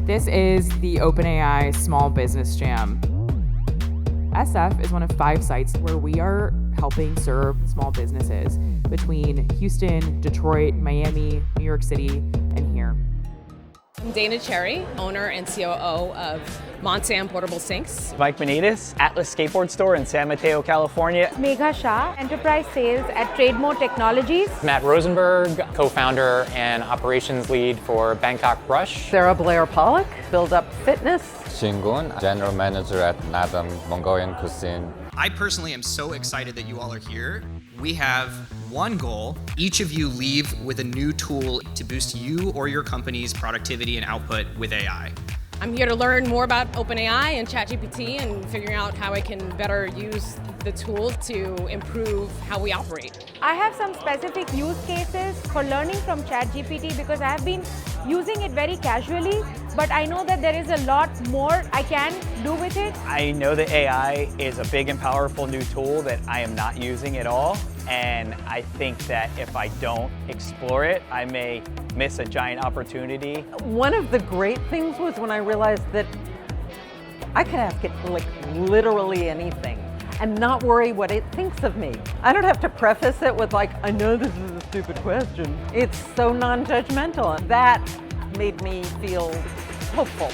This is the OpenAI Small Business Jam. SF is one of 5 sites where we are helping serve small businesses between Houston, Detroit, Miami, New York City, and here. I'm Dana Cherry, owner and COO of Monsan Portable Sinks. Mike Benitez, Atlas Skateboard Store in San Mateo, California. Megha Shah, Enterprise Sales at Trademore Technologies. Matt Rosenberg, co-founder and operations lead for Bangkok Brush. Sarah Blair Pollock, Build Up Fitness. Shingun, General Manager at Nadam Mongolian Cuisine. I personally am so excited that you all are here. We have one goal. Each of you leave with a new tool to boost you or your company's productivity and output with AI. I'm here to learn more about OpenAI and ChatGPT and figuring out how I can better use the tool to improve how we operate. I have some specific use cases for learning from ChatGPT because I have been using it very casually, but I know that there is a lot more I can do with it. I know that AI is a big and powerful new tool that I am not using at all. And I think that if I don't explore it, I may miss a giant opportunity. One of the great things was when I realized that I could ask it like literally anything and not worry what it thinks of me. I don't have to preface it with like, I know this is a stupid question. It's so non-judgmental. That made me feel hopeful.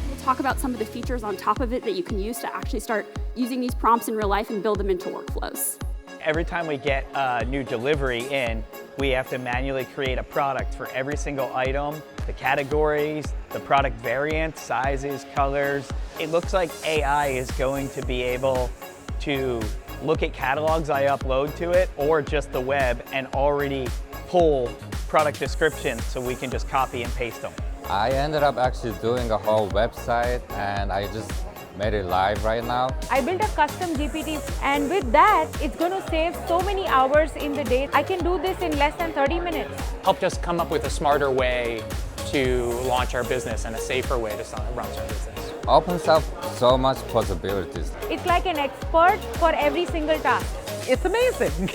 We'll talk about some of the features on top of it that you can use to actually start using these prompts in real life and build them into workflows. Every time we get a new delivery in, we have to manually create a product for every single item, the categories, the product variants, sizes, colors. It looks like AI is going to be able to look at catalogs I upload to it or just the web and already pull product descriptions so we can just copy and paste them. I ended up actually doing a whole website and I just made it live right now. I built a custom GPT, and with that, it's going to save so many hours in the day. I can do this in less than 30 minutes. Helped us come up with a smarter way to launch our business and a safer way to run our business. Opens up so much possibilities. It's like an expert for every single task. It's amazing.